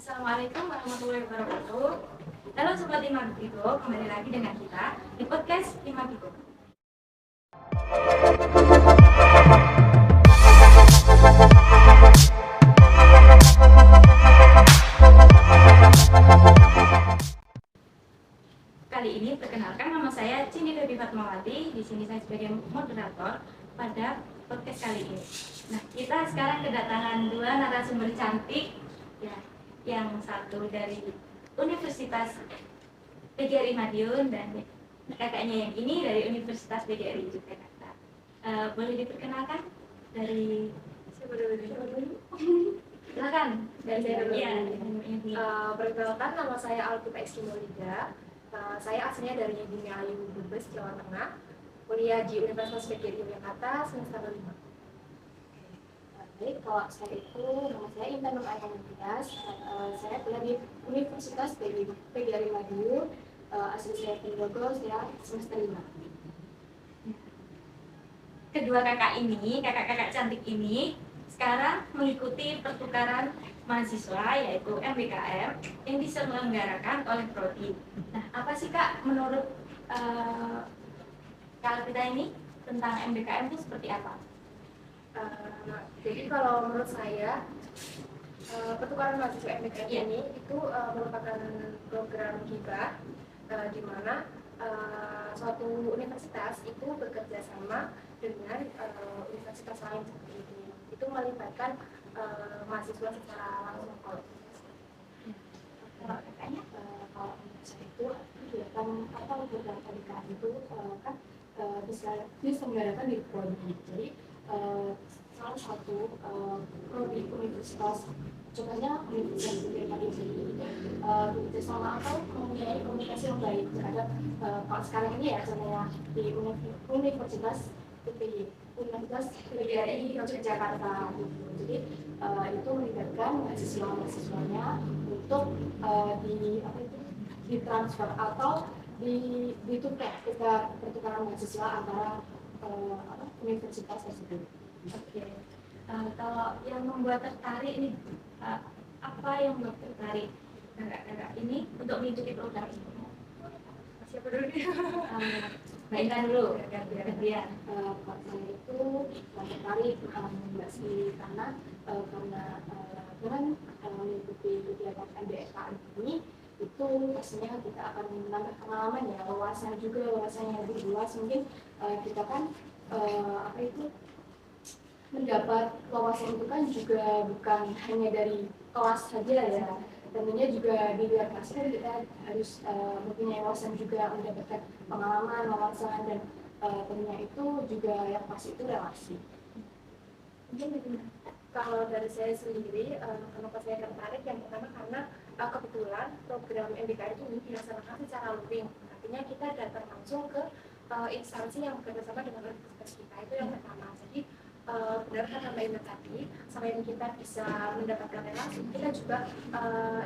Assalamualaikum warahmatullahi wabarakatuh. Halo Sobat Imagigo, kembali lagi dengan kita di podcast Imagigo. Kali ini perkenalkan, nama saya Cindy Dewi Fatmawati. Di sini saya sebagai moderator pada podcast kali ini. Nah, kita sekarang kedatangan dua narasumber cantik, ya, yang satu dari Universitas PGRI Madiun dan kakaknya yang ini dari Universitas PGRI Yogyakarta. Boleh diperkenalkan dari siapa dulu? Silakan dari saya dulu. Ya, Perkenalkan, nama saya Alpita Eskimolida. Saya aslinya dari Bumi Ayu, Brebes, Jawa Tengah. Kuliah di Universitas PGRI Yogyakarta semester 5. Baik, kalau saya itu nama saya Intan Nur Ayman. Saya kuliah di Universitas PGRI Madiun. Asli saya Ponorogo, saya semester 5. Kedua kakak ini, kakak-kakak cantik ini sekarang mengikuti pertukaran mahasiswa yaitu MBKM yang diselenggarakan oleh Prodi. Nah, apa sih Kak menurut Kak kita ini tentang MBKM itu seperti apa? Jadi kalau menurut saya pertukaran mahasiswa MBKM ini itu merupakan program hibah di mana suatu universitas itu bekerja sama dengan universitas lain seperti itu melibatkan mahasiswa secara langsung. Kalau kakaknya, kalau menurut saya itu kegiatan apa program MBKM itu kan bisa diselenggarakan di Prodi. Jadi salah satu prodi universitas, contohnya Universitas Indonesia sendiri bekerja sama atau mempunyai komunikasi yang baik terhadap kalau sekarang ini ya contohnya di Universitas Universitas PGRI Yogyakarta gitu. Jadi itu melibatkan mahasiswanya untuk ditransfer atau ditukar ketika pertukaran mahasiswa antara universitas tersebut. Oke. Kalau yang membuat tertarik nih, apa yang membuat tertarik kakak-kakak ini untuk mengikuti program ini? Siapa dulu nih? Mbak Intan dulu, gantian. Kalau saya itu tertarik Mbak Sri karena dengan mengikuti kegiatan MBKM ini itu pastinya kita akan menambah pengalaman ya, wawasan yang lebih luas. Mungkin kita kan mendapat wawasan itu kan juga bukan hanya dari kelas saja ya, tentunya juga di luar kelas kan kita harus mempunyai wawasan juga, mendapatkan pengalaman, wawasan, dan tentunya itu juga yang pasti itu relasi. Mungkin kalau dari saya sendiri, kenapa saya tertarik, yang pertama karena kebetulan program MBKM ini dilaksanakan secara luring, artinya kita datang langsung ke instansi yang bekerjasama dengan universitas kita, itu yang pertama. Jadi benar kata Mbak Indah tadi, selain kita bisa mendapatkan relasi, kita juga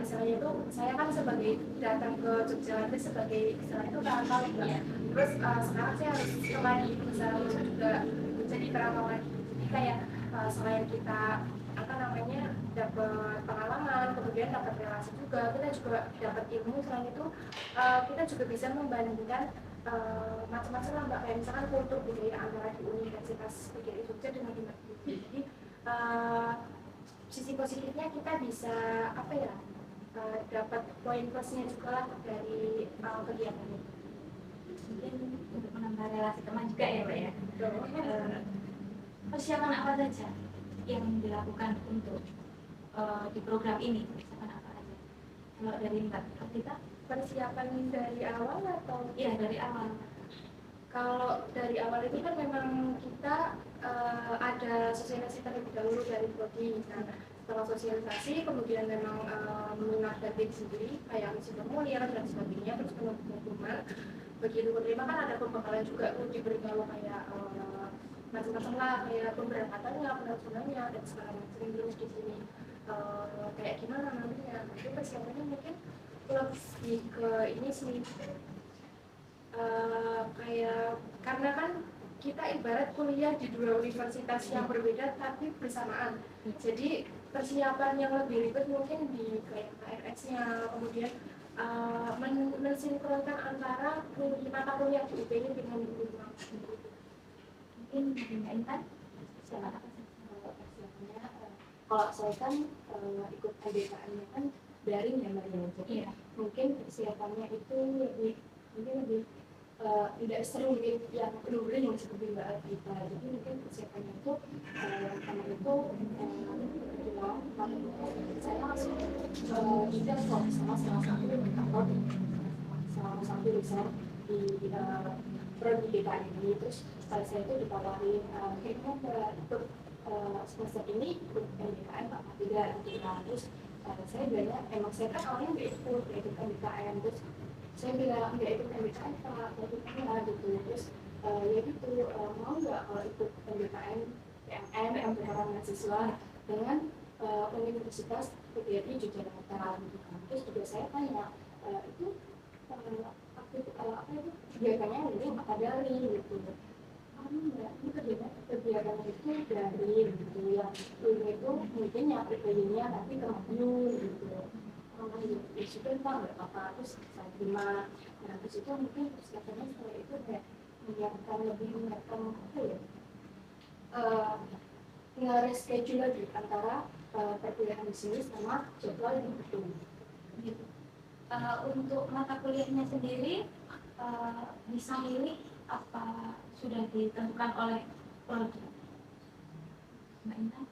istilahnya itu, saya kan sebagai datang ke Jogja sebagai istilahnya itu perantau ya. Terus sekarang saya harus lagi berusaha untuk juga menjadi perantau lagi. Jadi kayak selain kita dapat pengalaman, kemudian dapat relasi juga, kita juga dapat ilmu. Selain itu kita juga bisa membandingkan macam-macam lah Mbak, kayak misalkan kultur budaya antara di Universitas PGRI Jogja dengan di Madiun. Jadi sisi positifnya kita bisa dapat poin plusnya juga lah dari kegiatan ini. Mungkin untuk menambah relasi teman juga ya Mbak ya. Persiapan apa saja yang dilakukan untuk di program ini? Persiapan apa aja? Kalau dari Mbak Kapita? Persiapan dari awal atau? Iya, dari awal. Kalau dari awal itu kan memang kita ada sosialisasi terlebih dahulu dari prodi. Nah, setelah sosialisasi kemudian memang mengenalkan diri sendiri, kayak misi formulir dan sebagainya, terus pengumuman. Begitu menerima kan ada pembekalan juga, diberitahu kayak macam-macam lah, kayak pemberangkatannya, penerbangannya dan segala macam. Terus di sini kayak gimana nantinya. Itu persiapannya mungkin lebih ke ini sih, kayak karena kan kita ibarat kuliah di dua universitas yang berbeda tapi bersamaan. Jadi persiapan yang lebih ribet mungkin di kayak KRS-nya, kemudian mensinkronkan antara mata kuliah di UPI dengan di rumah. Mungkin Mbak Intan, siapa? Persiapannya, kalau saya kan ikut MBKM-nya kan daring ya Mbak ya, jadi mungkin persiapannya itu lebih tidak serumit yang luring seperti Mbak Alvita. Jadi mungkin persiapannya itu karena itu bilang saya langsung tidak kok sama salah satu kantor salah satu riset di prodi DKI ini. Terus saya itu ditawarin kayaknya untuk semester ini ikut MBKM Pak tidak gitu kan. Terus saya bilangnya emang saya kan awalnya nggak ikut MBKM, terus saya bilang nggak ikut MBKM Pak, ikut apa gitu. Terus ya gitu, mau nggak kalau ikut MBKM PMN Pertukaran Mahasiswa dengan Universitas PGRI Yogyakarta gitu kan. Terus juga saya tanya itu apa itu kegiatannya ini apa dari gitu. Enggak, ini kegiatannya itu dari gitu yang ini itu mungkin yang pribadinya tapi ke Madiun gitu. Ya sudah Pak, nggak apa-apa, terus saya terima. Nah terus itu mungkin persiapannya setelah itu kayak menyiapkan apa ya, nge-reschedule lagi antara perkuliahan di sini sama jadwal yang betul. Gitu. Untuk mata kuliahnya sendiri bisa milih apa sudah ditentukan oleh prodi? Mbak Intan?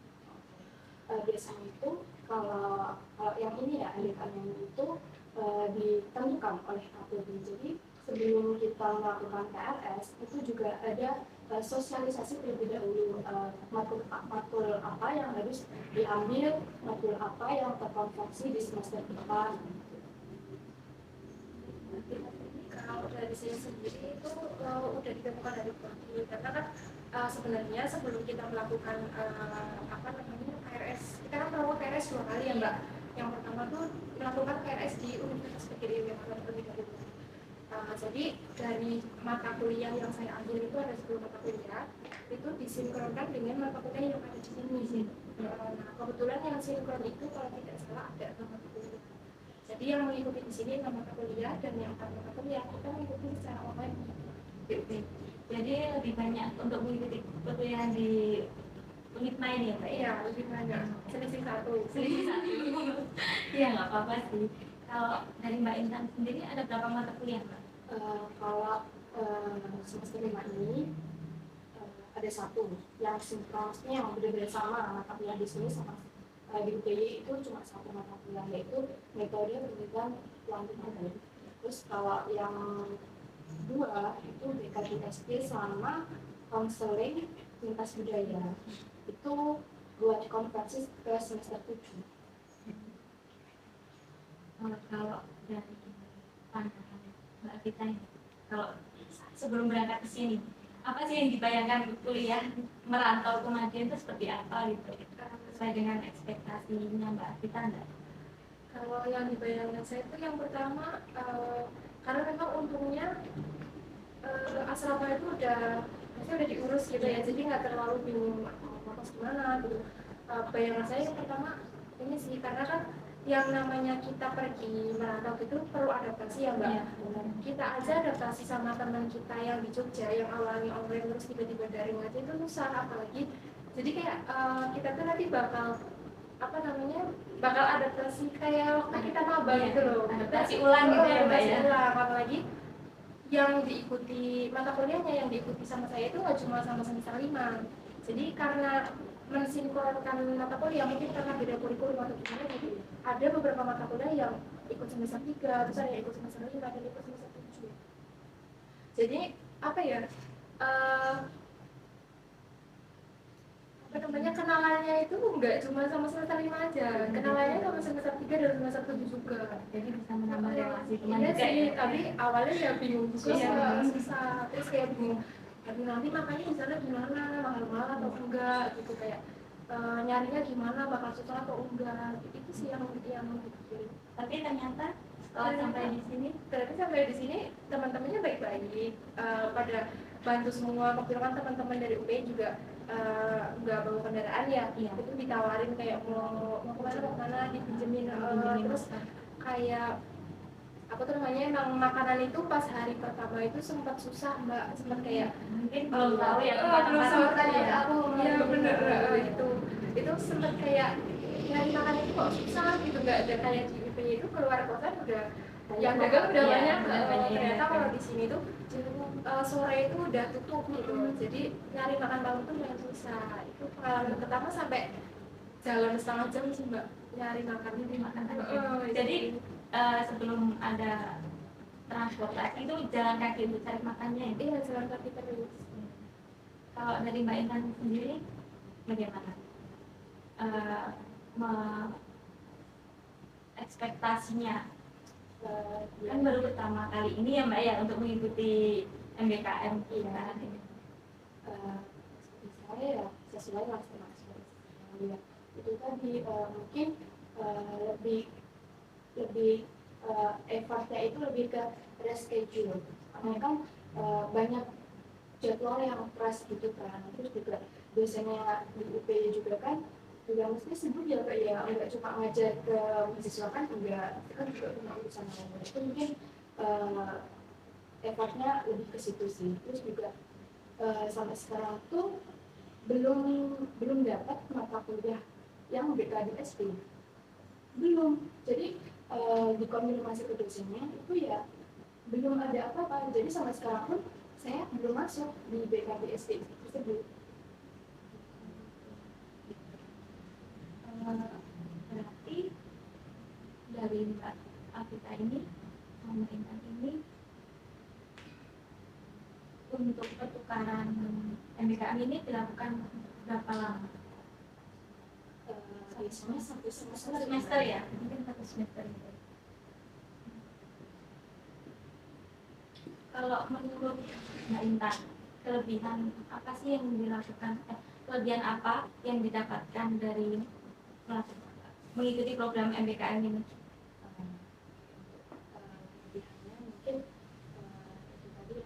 Biasanya itu kalau yang ini ya yang itu ditentukan oleh KPD. Jadi sebelum kita melakukan KRS itu juga ada sosialisasi terlebih dahulu, matkul apa yang harus diambil, matkul apa yang terkonversi di semester depan. Kalau dari saya sendiri itu udah ditemukan dari prodi, karena kan sebenarnya sebelum kita melakukan KRS, kita kan melakukan KRS 2 kali ya Mbak. Yang pertama tuh melakukan KRS di Universitas PGRI Yogyakarta terlebih dahulu. Jadi dari mata kuliah yang saya ambil itu ada 10 mata kuliah, itu disinkronkan dengan mata kuliah yang ada di sini. Nah kebetulan yang sinkron itu kalau tidak salah ada 6 mata kuliah. Jadi yang mengikuti di sini 6 mata kuliah dan yang 4 mata kuliah kita mengikuti secara online. Jadi lebih banyak untuk mengikuti perkuliahan di Unitma ini ya Mbak? Iya, lebih banyak. Selisih satu. Iya nggak apa-apa sih. Kalau dari Mbak Intan sendiri ada berapa mata kuliah Mbak? Kalau semester 5 ini ada satu yang sinkronnya yang benar-benar sama mata kuliah di sini sama di UPY itu cuma satu mata kuliah, yaitu metode penelitian kuantitatif. Terus kalau yang dua itu BKDSP sama konseling lintas budaya itu buat konversi ke semester 7. Kalau dari pandangan Mbak Vita ini, kalau sebelum berangkat ke sini, apa sih yang dibayangkan kuliah merantau ke Madiun itu seperti apa gitu? Sesuai dengan ekspektasinya Mbak Vita enggak? Kalau yang dibayangkan saya itu yang pertama, karena memang untungnya asrama itu udah diurus gitu ya, jadi nggak terlalu bingung mau gimana gitu. Bayangan saya yang pertama ini sih, karena kan yang namanya kita pergi merantau itu perlu adaptasi ya Mbak. Ya, kita aja adaptasi sama teman kita yang di Jogja yang awalnya online terus tiba-tiba daring aja itu susah, apalagi jadi kayak kita tuh nanti bakal adaptasi kayak waktu kita maba gitu loh. Adaptasi ulang gitu ya Mbak ya. Ulang, apalagi yang diikuti mata kuliahnya yang diikuti sama saya itu nggak cuma sama semester 5. Jadi karena mensinkronkan mata kuliah mungkin karena beda kurikulum atau gimana, jadi ada beberapa mata kuliah yang ikut semester 3, terus ada yang ikut semester 5 dan ikut semester 7. Jadi apa ya, kenalannya itu nggak cuma sama semester 5 aja, kenalannya sama semester 3 dan semester 7 juga. Jadi bisa menambah relasi teman Iya juga sih, ya. tapi awalnya ya bingung juga, Iya. susah, terus kayak bingung aduh nanti makanya misalnya gimana, mahal-mahal atau enggak gitu, kayak nyarinya gimana, bakal susah atau enggak, itu sih yang dipikirin. Tapi ternyata setelah sampai di sini, Ternyata sampai di sini teman-temannya baik-baik, pada bantu semua. Kebetulan teman-teman dari UP juga nggak bawa kendaraan ya, itu ditawarin kayak mau kemana dipinjemin, terus kayak apa tuh namanya, emang makanan itu pas hari pertama itu sempat susah mbak, sempat kayak mungkin belum tahu ya belum tahu tadi ya. aku ya bener itu sempat kayak nyari makan itu kok susah gitu, nggak ada kayak di UP itu keluar kota udah yang dagang udah banyak, ternyata kalau di sini tuh sore itu udah tutup gitu, jadi nyari makan malam tuh yang susah. Itu pengalaman pertama sampai jalan setengah jam sih mbak nyari makan Jadi sebelum ada transportasi itu jalan kaki untuk cari makannya ya? Iya, jalan kaki terus. Kalau dari Mbak Intan sendiri bagaimana? Ekspektasinya kan baru pertama kali ini ya Mbak ya untuk mengikuti MBKM kita ini. Saya ya sesuai lah sama ekspektasi. Itu tadi mungkin lebih effortnya itu lebih ke reschedule, karena kan banyak jadwal yang keras gitu kan, terus juga biasanya di UP juga kan juga mesti sibuk ya Kak ya, nggak cuma ngajar ke mahasiswa kan, enggak, kan juga punya urusan lain. Itu mungkin effortnya lebih ke situ sih. Terus juga sampai sekarang tuh belum dapat mata kuliah yang BKDSP, belum. Jadi dikonfirmasi ke dosennya itu ya belum ada apa-apa, jadi sampai sekarang pun saya belum masuk di BKDSP tersebut. Berarti dari Mbak Afita ini sama Intan ini untuk pertukaran MBKM ini dilakukan berapa lama? Biasanya sampai semester ya? Mungkin 1 semester itu. Kalau menurut Mbak Intan, kelebihan apa sih yang dilakukan, kelebihan apa yang didapatkan dari mengikuti program MBKM ini? Kelebihannya mungkin itu tadi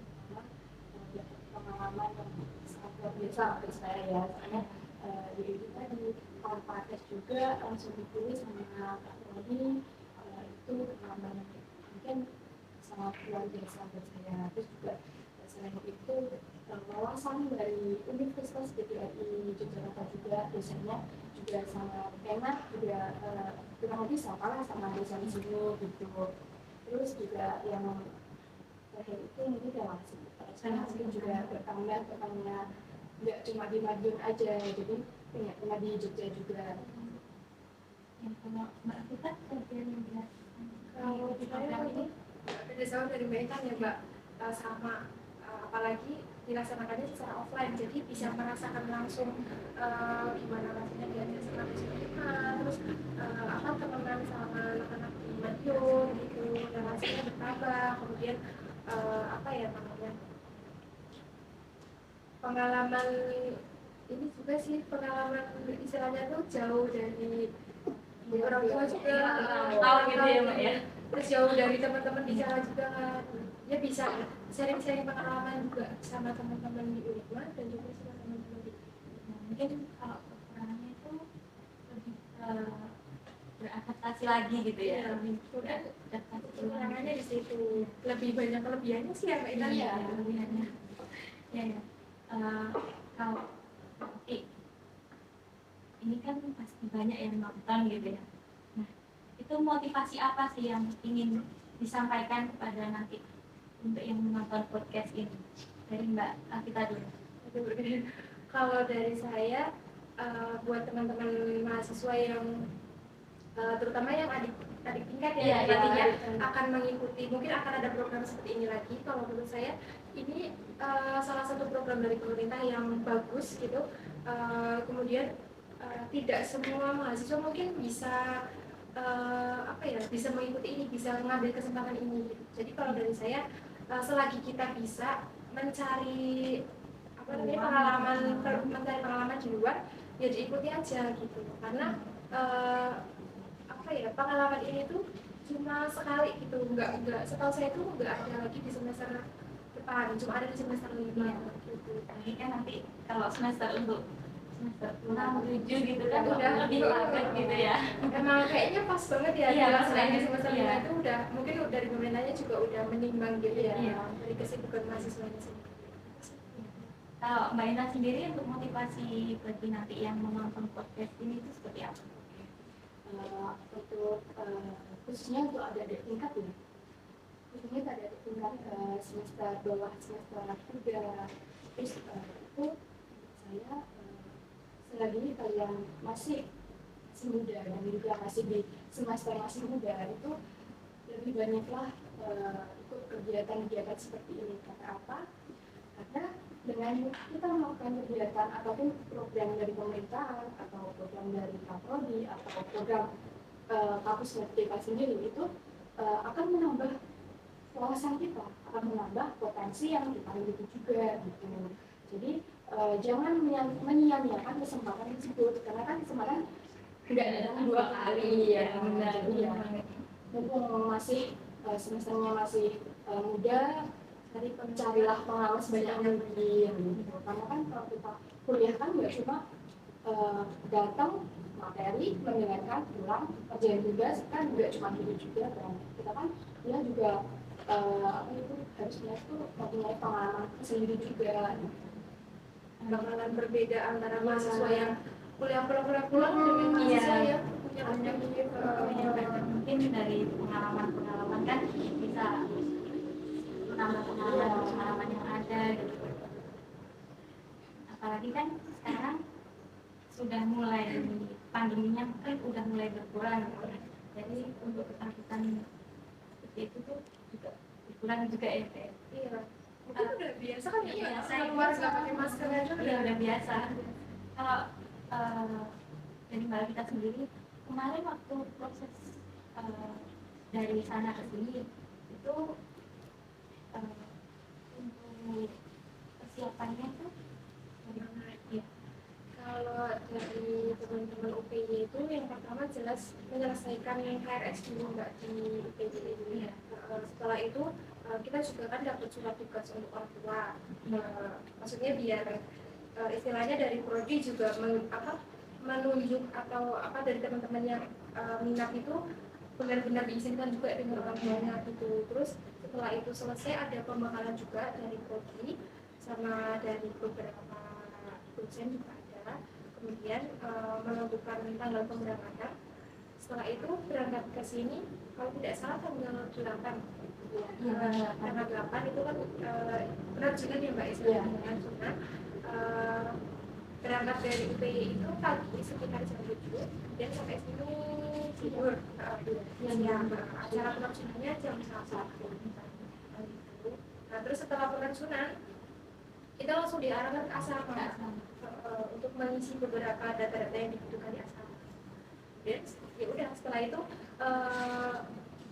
pengalaman yang sangat luar biasa untuk saya ya, soalnya di itu tadi tanpa tes juga langsung dipilih sama Kak Rodi, itu pengalaman mungkin sangat luar biasa buat saya. Terus juga selain itu wawasan dari Universitas PGRI Yogyakarta juga dosennya juga sangat enak, juga kurang lebih sama lah sama dosen di sini gitu. Terus juga yang terakhir itu mungkin relasi, saya mungkin juga bertambah temannya, nggak cuma di Madiun aja, jadi punya teman di Jogja juga. Yang kalau Mbak Afita kelebihan yang dirasakan Kalau saya ini berdasarkan dari Mbak Intan ya Mbak, sama apalagi dilaksanakannya secara offline, jadi bisa merasakan langsung gimana rasanya diajak sama dosen, terus apa temenan sama anak-anak di Madiun gitu, relasinya bertambah. Kemudian apa ya namanya, pengalaman ini juga sih, pengalaman istilahnya tuh jauh dari orang tua juga, tahu gitu ya Mbak ya. terus jauh dari teman-teman di sana juga kan, ya bisa sharing-sharing pengalaman juga sama teman-teman di UNIKMA dan juga sama teman-teman di Mungkin kalau kekurangannya itu lebih beradaptasi lagi gitu ya, lebih beradaptasi kekurangannya di situ, lebih banyak kelebihannya sih ya Mbak Intan ya. kelebihannya ya. Kalau nanti ini kan pasti banyak yang nonton gitu ya. Nah, itu motivasi apa sih yang ingin disampaikan kepada nanti untuk yang menonton podcast ini? Dari Mbak Afita dulu. Kalau dari saya, buat teman-teman mahasiswa yang terutama yang adik tingkat ya, nantinya akan mengikuti, mungkin akan ada program seperti ini lagi. Kalau menurut saya ini salah satu program dari pemerintah yang bagus gitu. Kemudian tidak semua mahasiswa mungkin bisa bisa mengikuti ini, bisa mengambil kesempatan ini. Jadi kalau dari saya, selagi kita bisa mencari pengalaman di luar, ya diikuti aja gitu. Karena pengalaman ini tuh cuma sekali gitu, nggak setahu saya tuh nggak ada lagi di semester depan, cuma ada di semester 5 gitu. Tapi kan nanti kalau semester 6, 7 gitu kan Udah lebih padat gitu ya. Emang kayaknya pas banget ya, Iya, di pas selain di banget. semester Iya. 5 itu udah mungkin dari pemerintahnya juga udah menimbang gitu ya, Iya. dari kesibukan mahasiswanya sendiri. Kalau Mbak Ina sendiri untuk motivasi bagi nanti yang menonton podcast ini itu seperti apa? Untuk khususnya untuk adik-adik tingkat ya, khususnya adik-adik tingkat semester bawah semester 3, terus itu saya selagi kalian masih muda dan juga masih di semester masih muda itu lebih banyaklah ikut kegiatan-kegiatan seperti ini. Karena apa? Karena dengan kita melakukan kegiatan ataupun program dari pemerintahan atau program dari Kaprodi atau program kampus Merdeka sendiri itu akan menambah wawasan kita, akan menambah potensi yang kita miliki juga gitu. Jadi jangan menyia-nyiakan kesempatan tersebut, karena kan kesempatan tidak datang 2 kali ya. Jadi ya mumpung masih semesternya masih muda, carilah pengalaman sebanyak mungkin gitu. Karena kan kalau kita kuliah kan nggak cuma datang materi, mendengarkan, pulang, kerjain tugas, kan nggak cuma gitu juga kan. Kita kan dia juga harusnya itu mempunyai pengalaman sendiri juga. Bakalan berbeda antara mahasiswa yang kuliah pulang dengan mahasiswa yang punya Mungkin dari pengalaman kan bisa menambah pengalaman yang ada gitu. Apalagi kan sekarang sudah mulai pandeminya kan udah mulai berkurang gitu. Jadi untuk ketakutan seperti itu tuh juga berkurang juga ya Teh. Iya. Mungkin udah biasa kan ya, Biasa, keluar nggak pakai masker aja Iya udah biasa. Kalau dari Mbak kita sendiri kemarin waktu proses dari sana ke sini itu untuk persiapannya tuh bagaimana? Ya. Kalau dari teman-teman UPY itu yang pertama jelas menyelesaikan KRS dulu Mbak di UPY ini. Iya. Setelah itu kita juga kan dapat surat tugas untuk orang tua. Maksudnya biar istilahnya dari prodi juga menunjuk atau dari teman-teman yang minat itu benar-benar diizinkan juga dengan orang tuanya gitu. Terus setelah itu selesai ada pembekalan juga dari prodi sama dari beberapa dosen juga ada. Kemudian menentukan tanggal pemberangkatan. Setelah itu berangkat ke sini kalau tidak salah tanggal 8. Tanggal 8 itu kan penerjunan ya Mbak istilahnya penerjunan. Berangkat dari UPY itu pagi sekitar jam 7 dan sampai sini tidur siang. Acara penerjunannya jam 1. Nah terus setelah penerjunan kita langsung diarahkan ke asrama untuk mengisi beberapa data-data yang dibutuhkan di asrama. Dan ya udah setelah itu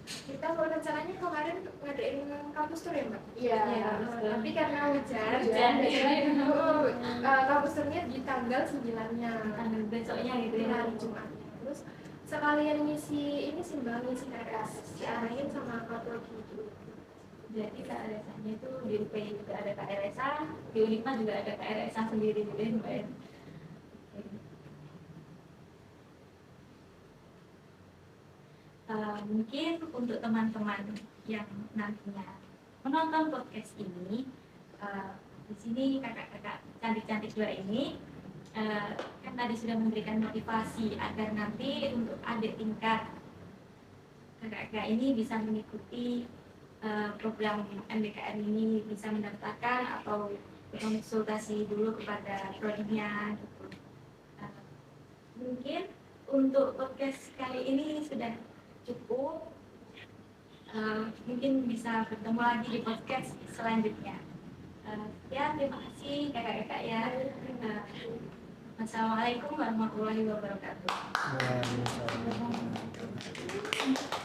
kita rencananya kemarin ngadain kampus tour ya Mbak? Iya. Tapi karena hujan kampus tournya di tanggal 9-nya. Tanggal besoknya gitu ya. Hari Jumatnya. Terus sekalian ngisi ini sih Mbak, ngisi KRS diarahin sama Kaprodi gitu. Jadi KRS-nya itu di UPI juga ada KRS-a, di Unima juga ada KRS-a sendiri gitu ya Mbak ya. Mungkin untuk teman-teman yang nantinya menonton podcast ini, di sini kakak-kakak cantik-cantik dua ini kan tadi sudah memberikan motivasi agar nanti untuk adik tingkat kakak-kakak ini bisa mengikuti program MBKR ini, bisa mendaftarkan atau konsultasi dulu kepada prodinya gitu. Mungkin untuk podcast kali ini sudah cukup. Mungkin bisa bertemu lagi di podcast selanjutnya. Ya, terima kasih kakak-kakak ya. Wassalamualaikum warahmatullahi wabarakatuh. Waalaikumsalam.